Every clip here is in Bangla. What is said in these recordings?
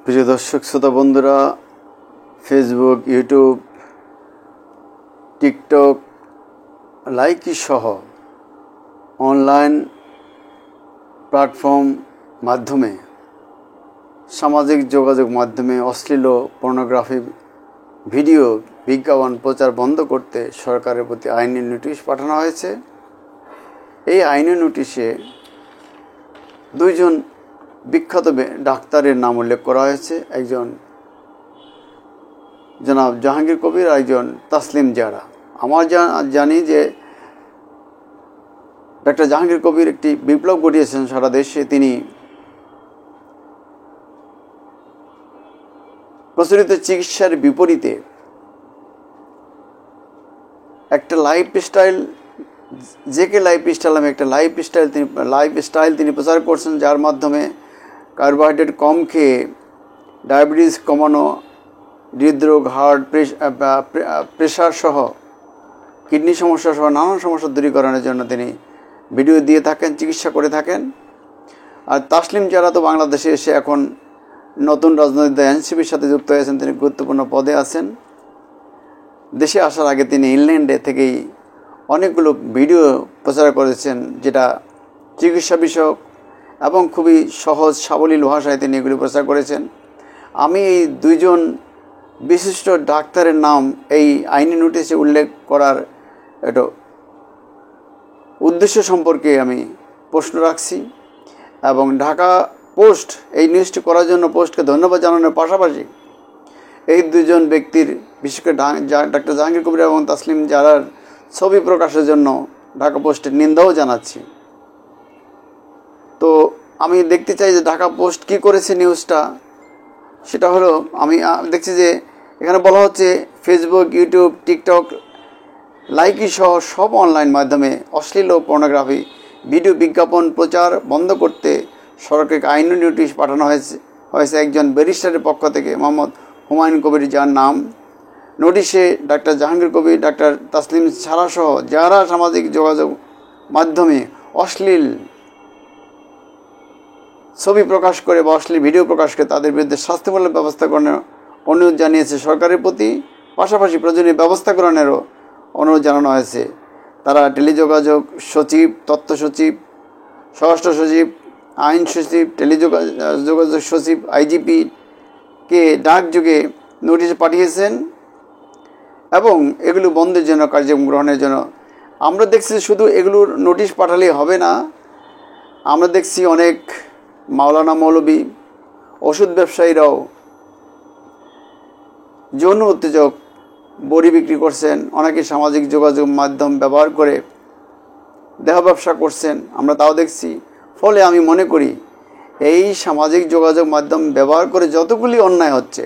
প্রিয় দর্শক শ্রোতা বন্ধুরা, ফেসবুক, ইউটিউব, টিকটক, লাইকি সহ অনলাইন প্ল্যাটফর্ম মাধ্যমে সামাজিক যোগাযোগ মাধ্যমে অশ্লীল পর্নোগ্রাফি ভিডিও বিজ্ঞাপন প্রচার বন্ধ করতে সরকারের প্রতি আইনি নোটিশ পাঠানো হয়েছে। এই আইনি নোটিশে দুইজন বিখ্যাত ডাক্তারের নাম উল্লেখ করা হয়েছে। একজন জনাব জাহাঙ্গীর কবির, একজন তাসলিম জারা। আমার জানি যে ডাক্তার জাহাঙ্গীর কবির একটি বিপ্লব ঘটিয়েছেন সারা দেশে। তিনি প্রচলিত চিকিৎসার বিপরীতে একটা লাইফস্টাইল, জেকে লাইফস্টাইল নামে একটা লাইফস্টাইল তিনি প্রচার করছেন, যার মাধ্যমে কার্বোহাইড্রেট কম খেয়ে ডায়াবেটিস কমানো, হৃদরোগ, হার্ট প্রেশার সহ কিডনি সমস্যা সহ নানান সমস্যা দূরীকরণের জন্য তিনি ভিডিও দিয়ে থাকেন, চিকিৎসা করে থাকেন। আর তাসলিম যারা তো বাংলাদেশে এসে এখন নতুন রাজনৈতিক এনসিপির সাথে যুক্ত হয়েছেন, তিনি গুরুত্বপূর্ণ পদে আছেন। দেশে আসার আগে তিনি ইংল্যান্ডে থেকেই অনেকগুলো ভিডিও প্রচার করেছেন, যেটা চিকিৎসা বিষয়ক এবং খুবই সহজ সাবলীল ভাষায় তিনি এগুলি প্রচার করেছেন। আমি এই দুইজন বিশিষ্ট ডাক্তারের নাম এই আইনি নোটিশে উল্লেখ করার একটা উদ্দেশ্য সম্পর্কে আমি প্রশ্ন রাখছি এবং ঢাকা পোস্ট এই নিউজটি করার জন্য পোস্টকে ধন্যবাদ জানানোর পাশাপাশি এই দুজন ব্যক্তির, বিশেষ করে ডাক্তার জাহাঙ্গীর কবির এবং তাসলিম জারার ছবি প্রকাশের জন্য ঢাকা পোস্টের নিন্দাও জানাচ্ছি। তো আমি দেখতে চাই যে ঢাকা পোস্ট কি করেছে নিউজটা। সেটা হলো, আমি দেখছি যে এখানে বলা হচ্ছে ফেসবুক, ইউটিউব, টিকটক, লাইকি সহ সব অনলাইন মাধ্যমে অশ্লীল ও পর্নোগ্রাফি ভিডিও বিজ্ঞাপন প্রচার বন্ধ করতে সরকারকে আইনি নোটিশ পাঠানো হয়েছে একজন ব্যারিস্টারের পক্ষ থেকে, মোহাম্মদ হুমায়ুন কবির, যার নাম। নোটিশে ডাক্তার জাহাঙ্গীর কবির, ডাক্তার তাসলিম ছাড়া সহ যারা সামাজিক যোগাযোগ মাধ্যমে অশ্লীল ছবি প্রকাশ করে বা অশ্লীল ভিডিও প্রকাশ করে তাদের বিরুদ্ধে শাস্তিমূলক ব্যবস্থা গ্রহণের অনুরোধ জানিয়েছে সরকারের প্রতি। পাশাপাশি প্রয়োজনীয় ব্যবস্থা গ্রহণেরও অনুরোধ জানানো হয়েছে। তারা টেলিযোগাযোগ সচিব, তথ্য সচিব, স্বরাষ্ট্র সচিব, আইন সচিব, টেলিযোগাযোগ সচিব, আইজিপিকে ডাকযোগে নোটিশ পাঠিয়েছেন এবং এগুলো বন্ধের জন্য কার্যক্রম গ্রহণের জন্য। আমরা দেখছি শুধু এগুলোর নোটিশ পাঠালেই হবে না, আমরা দেখছি অনেক মাওলানা মৌলবী, ওষুধ ব্যবসায়ীরাও যৌন উত্তেজক বড়ি বিক্রি করছেন, অনেকে সামাজিক যোগাযোগ মাধ্যম ব্যবহার করে দেহ ব্যবসা করছেন, আমরা তাও দেখছি। ফলে আমি মনে করি এই সামাজিক যোগাযোগ মাধ্যম ব্যবহার করে যতগুলি অন্যায় হচ্ছে,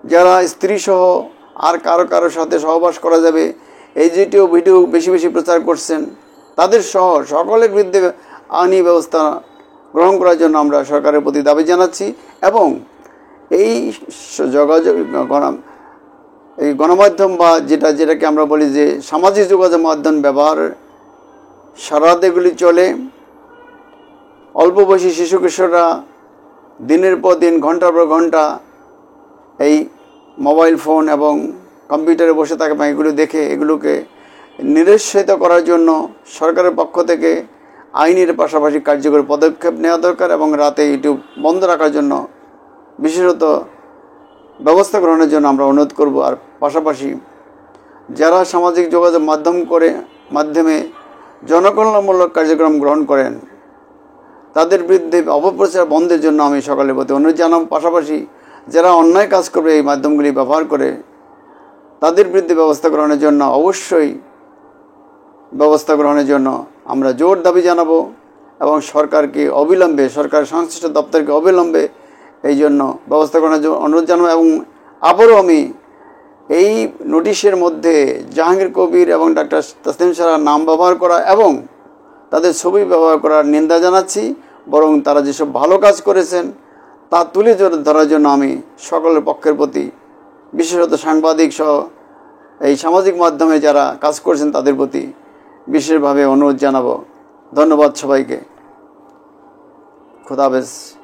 যারা স্ত্রী সহ আর কারো সাথে সহবাস করা যাবে এই যেটিও ভিডিও বেশি বেশি প্রচার করছেন, তাদের সহ সকলের বিরুদ্ধে আইনি ব্যবস্থা গ্রহণ করার জন্য আমরা সরকারের প্রতি দাবি জানাচ্ছি। এবং এই গণমাধ্যম বা যেটাকে আমরা বলি যে সামাজিক যোগাযোগ মাধ্যম ব্যবহার সারা দেশগুলি চলে। অল্প বয়সী শিশু কিশোররা দিনের পর দিন, ঘন্টার পর ঘন্টা এই মোবাইল ফোন এবং কম্পিউটারে বসে থাকে এবং এগুলো দেখে এগুলোকে নিরুৎসাহিত করার জন্য সরকারের পক্ষ থেকে আইনের পাশাপাশি কার্যকরী পদক্ষেপ নেওয়া দরকার এবং রাতে ইউটিউব বন্ধ রাখার জন্য বিশেষত ব্যবস্থা গ্রহণের জন্য আমরা অনুরোধ করব। আর পাশাপাশি যারা সামাজিক যোগাযোগ মাধ্যমে জনকল্যাণমূলক কার্যক্রম গ্রহণ করেন তাদের বিরুদ্ধে অপপ্রচার বন্ধের জন্য আমি সকলের প্রতি অনুরোধ জানাব। পাশাপাশি যারা অন্যায় কাজ করবে এই মাধ্যমগুলি ব্যবহার করে তাদের বিরুদ্ধে ব্যবস্থা গ্রহণের জন্য অবশ্যই ব্যবস্থা গ্রহণের জন্য আমরা জোর দাবি জানাবো এবং সরকারকে অবিলম্বে, সরকারের সংশ্লিষ্ট দপ্তরকে অবিলম্বে এই জন্য ব্যবস্থা গ্রহণের জন্য অনুরোধ জানাবো। এবং আবারও আমি এই নোটিশের মধ্যে জাহাঙ্গীর কবির এবং ডাক্তার তাসলিম ছাড়ার নাম ব্যবহার করা এবং তাদের ছবি ব্যবহার করার নিন্দা জানাচ্ছি। বরং তারা যেসব ভালো কাজ করেছেন তা তুলে ধরার জন্য আমি সকলের পক্ষের প্রতি, বিশেষত সাংবাদিক সহ এই সামাজিক মাধ্যমে যারা কাজ করছেন তাদের প্রতি বিশেষভাবে অনুরোধ জানাবো। ধন্যবাদ সবাইকে। खुदा हाफिज़।